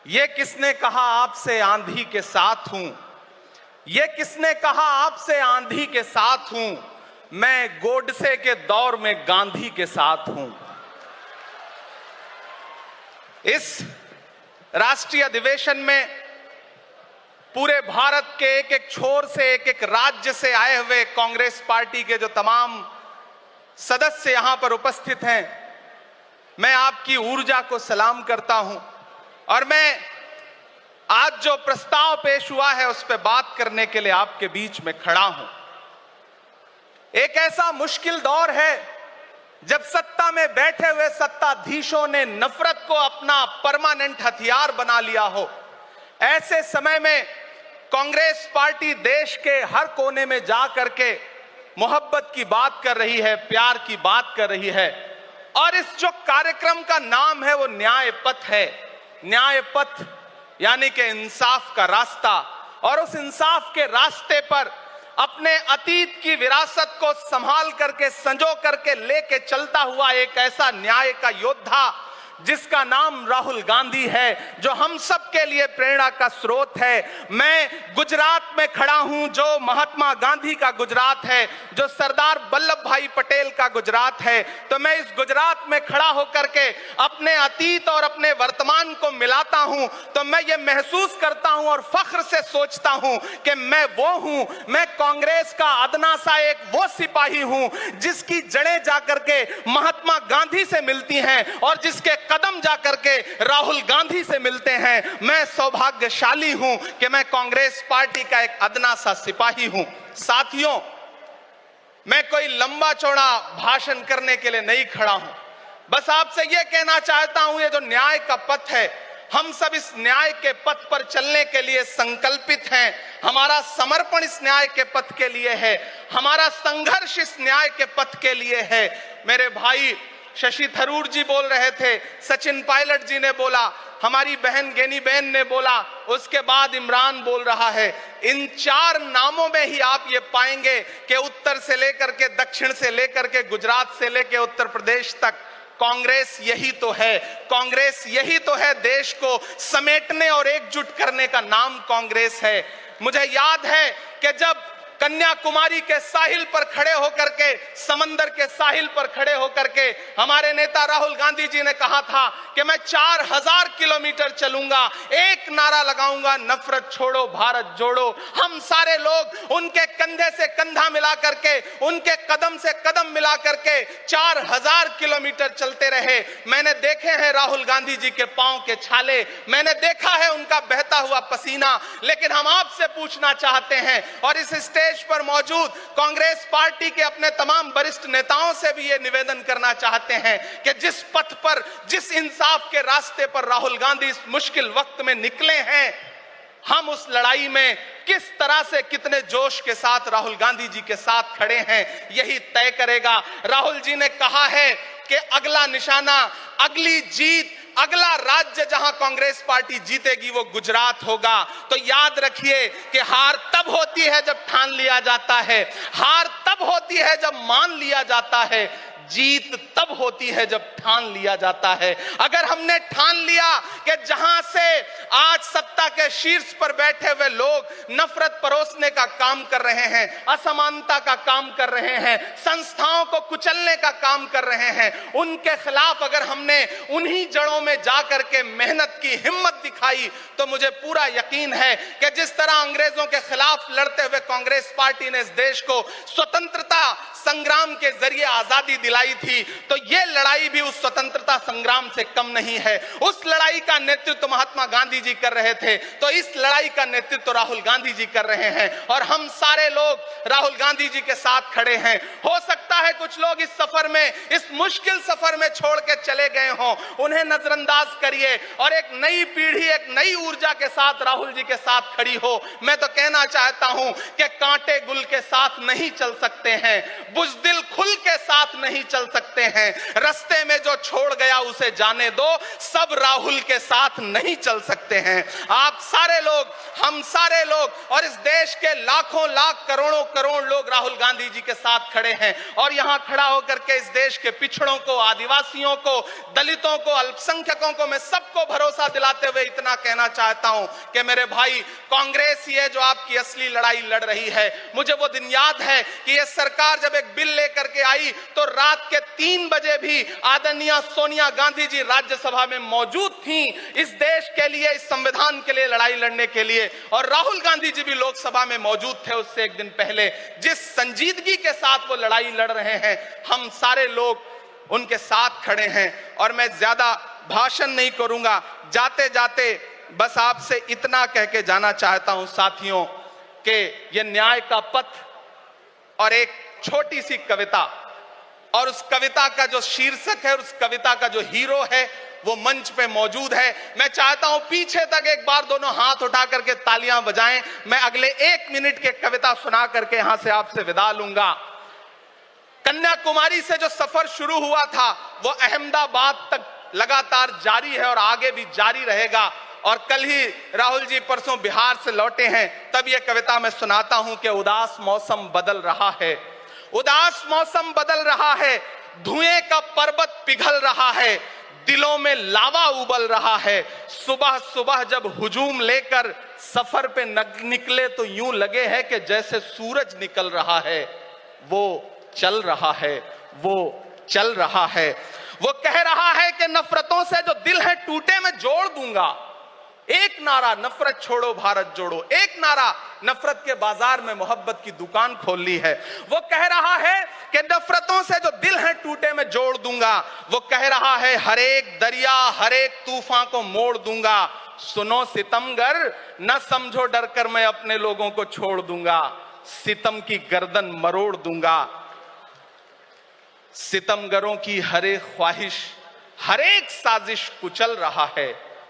ये किसने कहा आपसे आंधी के साथ हूं? ये किसने कहा आपसे आंधी के साथ हूं? मैं गोडसे के दौर में गांधी के साथ हूं। इस राष्ट्रीय अधिवेशन में पूरे भारत के एक एक छोर से, एक एक राज्य से आए हुए कांग्रेस पार्टी के जो तमाम सदस्य यहां पर उपस्थित हैं, मैं आपकी ऊर्जा को सलाम करता हूं और मैं आज जो प्रस्ताव पेश हुआ है उस पर बात करने के लिए आपके बीच में खड़ा हूं। एक ऐसा मुश्किल दौर है जब सत्ता में बैठे हुए सत्ताधीशों ने नफरत को अपना परमानेंट हथियार बना लिया हो। ऐसे समय में कांग्रेस पार्टी देश के हर कोने में जा करके मोहब्बत की बात कर रही है, प्यार की बात कर रही है और इस जो कार्यक्रम का नाम है वो न्याय पथ है। न्याय पथ यानी कि इंसाफ का रास्ता, और उस इंसाफ के रास्ते पर अपने अतीत की विरासत को संभाल करके, संजो करके लेके चलता हुआ एक ऐसा न्याय का योद्धा जिसका नाम राहुल गांधी है, जो हम सब के लिए प्रेरणा का स्रोत है। मैं गुजरात में खड़ा हूं, जो महात्मा गांधी का गुजरात है, जो सरदार वल्लभ भाई पटेल का गुजरात है। तो मैं इस गुजरात में खड़ा होकर के अपने अतीत और अपने वर्तमान को मिलाता हूं तो मैं ये महसूस करता हूं और फख्र से सोचता हूं कि मैं वो हूं, मैं कांग्रेस का अदना सा एक वो सिपाही हूं जिसकी जड़ें जाकर के महात्मा गांधी से मिलती हैं और जिसके कदम जाकर के राहुल गांधी से मिलते हैं। मैं सौभाग्यशाली हूं कि मैं कांग्रेस पार्टी का एक अदना सा सिपाही हूं। साथियों, मैं कोई लंबा चौड़ा भाषण करने के लिए नहीं खड़ा हूं, बस आपसे यह कहना चाहता हूं, ये जो न्याय का पथ है, हम सब इस न्याय के पथ पर चलने के लिए संकल्पित हैं। हमारा समर्पण इस न्याय के पथ के लिए है, हमारा संघर्ष इस न्याय के पथ के लिए है। मेरे भाई शशि थरूर जी बोल रहे थे, सचिन पायलट जी ने बोला, हमारी बहन गेनी बहन ने बोला, उसके बाद इमरान बोल रहा है। इन चार नामों में ही आप ये पाएंगे कि उत्तर से लेकर के, दक्षिण से लेकर के, गुजरात से लेकर उत्तर प्रदेश तक कांग्रेस यही तो है। कांग्रेस यही तो है, देश को समेटने और एकजुट करने का नाम कांग्रेस है। मुझे याद है कि जब कन्याकुमारी के साहिल पर खड़े होकर के, समंदर के साहिल पर खड़े होकर के हमारे नेता राहुल गांधी जी ने कहा था कि मैं 4000 किलोमीटर चलूंगा, एक नारा लगाऊंगा, नफरत छोड़ो भारत जोड़ो। हम सारे लोग उनके कंधे से कंधा मिला करके, उनके कदम से कदम मिला करके 4000 किलोमीटर चलते रहे। मैंने देखे हैं राहुल गांधी जी के पांव के छाले, मैंने देखा है उनका बहता हुआ पसीना। लेकिन हम आपसे पूछना चाहते हैं और इस स्टेज पर मौजूद कांग्रेस पार्टी के अपने तमाम वरिष्ठ नेताओं से भी ये निवेदन करना चाहते हैं कि जिस पथ पर, जिस इंसाफ के रास्ते पर राहुल गांधी इस मुश्किल वक्त में निकले हैं, हम उस लड़ाई में किस तरह से, कितने जोश के साथ राहुल गांधी जी के साथ खड़े हैं, यही तय करेगा। राहुल जी ने कहा है कि अगला निशाना, अगली जीत, अगला राज्य जहां कांग्रेस पार्टी जीतेगी वो गुजरात होगा। तो याद रखिए कि हार तब होती है जब ठान लिया जाता है, हार तब होती है जब मान लिया जाता है, जीत तब होती है जब ठान लिया जाता है। अगर हमने ठान लिया कि जहां से आज सत्ता के शीर्ष पर बैठे हुए लोग नफरत परोसने का काम कर रहे हैं, असमानता का काम कर रहे हैं, संस्थाओं को कुचलने का काम कर रहे हैं, उनके खिलाफ अगर हमने उन्हीं जड़ों में जाकर के मेहनत की हिम्मत दिखाई तो मुझे पूरा यकीन है कि जिस तरह अंग्रेजों के खिलाफ लड़ते हुए कांग्रेस पार्टी ने इस देश को स्वतंत्रता संग्राम के जरिए आजादी दिलाई थी, तो यह लड़ाई भी उस स्वतंत्रता संग्राम से कम नहीं है। उस लड़ाई का नेतृत्व महात्मा गांधी जी कर रहे थे, तो इस लड़ाई का नेतृत्व राहुल गांधी जी कर रहे हैं और हम सारे लोग राहुल गांधी जी के साथ खड़े हैं। हो सकता है कुछ लोग इस सफर में, इस मुश्किल सफर में छोड़ के चले गए हों, उन्हें नजरअंदाज करिए और एक नई पीढ़ी, एक नई ऊर्जा के साथ राहुल जी के साथ खड़ी हो। मैं तो कहना चाहता हूं कि कांटे गुल के साथ नहीं चल सकते हैं, बुज़दिल खुल के साथ नहीं चल सकते हैं, रास्ते में जो छोड़ गया उसे जाने दो, सब राहुल के साथ नहीं चल सकते हैं। आप सारे लोग, हम सारे लोग और इस देश के लाखों लाख करोड़ों करोड़ लोग राहुल गांधी जी के साथ खड़े हैं और यहां खड़ा होकर के इस देश के पिछड़ों को, आदिवासियों को, दलितों को, अल्पसंख्यकों को मैं सबको भरोसा दिलाते हुए इतना कहना चाहता हूं कि मेरे भाई, कांग्रेस ही है जो आपकी असली लड़ाई लड़ रही है। मुझे वो दिन याद है कि यह सरकार जब एक बिल लेकर के आई तो रात के 3 बजे भी आदरणीय सोनिया गांधी जी राज्यसभा में मौजूद थी इस देश के लिए, इस संविधान के लिए लड़ाई लड़ने के लिए। और राहुल गांधी जी भी लोकसभा में मौजूद थे उससे एक दिन पहले। जिस संजीदगी के साथ वो लड़ाई लड़ रहे हैं, हम सारे लोग उनके साथ खड़े हैं। और मैं ज्यादा भाषण नहीं करूंगा, जाते जाते बस आपसे इतना कह के जाना चाहता हूं साथियों कि यह न्याय का पथ और एक छोटी सी कविता, और उस कविता का जो शीर्षक है, उस कविता का जो हीरो है वो मंच पे मौजूद है। मैं चाहता हूं पीछे तक एक बार दोनों हाथ उठा करके तालियां बजाएं। मैं अगले 1 मिनट के कविता सुना करके यहां से आपसे विदा लूंगा। कन्याकुमारी से जो सफर शुरू हुआ था वो अहमदाबाद तक लगातार जारी है और आगे भी जारी रहेगा। और कल ही राहुल जी परसों बिहार से लौटे हैं, तब यह कविता मैं सुनाता हूं कि उदास मौसम बदल रहा है, उदास मौसम बदल रहा है, धुएं का पर्वत पिघल रहा है, दिलों में लावा उबल रहा है। सुबह सुबह जब हुजूम लेकर सफर पे निकले तो यूं लगे है कि जैसे सूरज निकल रहा है। वो चल रहा है, वो चल रहा है। वो कह रहा है कि नफरतों से जो दिल है टूटे मैं जोड़ दूंगा। एक नारा नफरत छोड़ो भारत जोड़ो, एक नारा नफरत के बाजार में मोहब्बत की दुकान खोल ली है। वो कह रहा है कि नफरतों से जो दिल है टूटे मैं जोड़ दूंगा। वो कह रहा है हर एक दरिया हर एक तूफान को मोड़ दूंगा। सुनो सितमगर न समझो डर कर मैं अपने लोगों को छोड़ दूंगा। सितम की गर्दन मरोड़ दूंगा। सितमगरों की हर एक ख्वाहिश हर एक साजिश कुचल रहा है।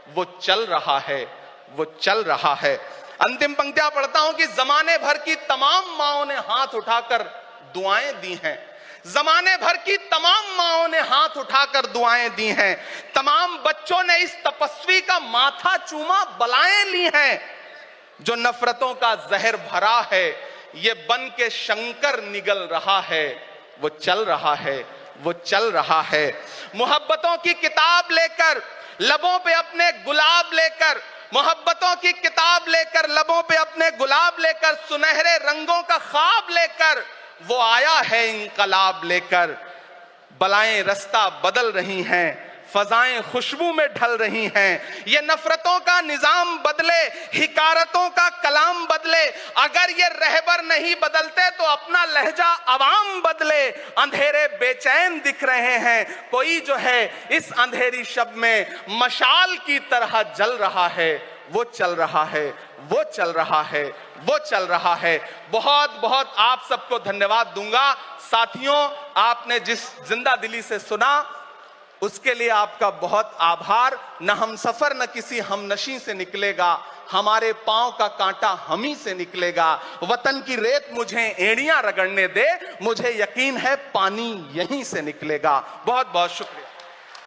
वो चल रहा है, वो चल रहा है। अंतिम पंक्तियां पढ़ता हूं कि जमाने भर की तमाम माओं ने हाथ उठाकर दुआएं दी हैं। जमाने भर की तमाम माओं ने हाथ उठाकर दुआएं दी हैं। तमाम बच्चों ने इस तपस्वी का माथा चूमा, बलाएं ली हैं। जो नफरतों का जहर भरा है ये बन के शंकर निगल रहा है। वो चल रहा है, वो चल रहा है। मोहब्बतों की किताब लेकर लबों पे अपने गुलाब लेकर, मोहब्बतों की किताब लेकर लबों पे अपने गुलाब लेकर, सुनहरे रंगों का ख्वाब लेकर वो आया है इंकलाब लेकर। बलाएं रास्ता बदल रही हैं, फजाएं खुशबू में ढल रही हैं। ये नफरतों का निजाम बदले, हिकारतों का कलाम बदले। अगर ये रहबर नहीं बदलते तो अपना लहजा अवाम बदले। अंधेरे बेचैन दिख रहे हैं, कोई जो है इस अंधेरी शब में मशाल की तरह जल रहा है। वो चल रहा है, वो चल रहा है, वो चल रहा है। बहुत बहुत आप सबको धन्यवाद दूंगा। साथियों, आपने जिस जिंदा दिली से सुना उसके लिए आपका बहुत आभार। न हम सफर न किसी हमनशी से निकलेगा, हमारे पांव का कांटा हम ही से निकलेगा। वतन की रेत मुझे एड़ियां रगड़ने दे, मुझे यकीन है पानी यहीं से निकलेगा। बहुत बहुत शुक्रिया।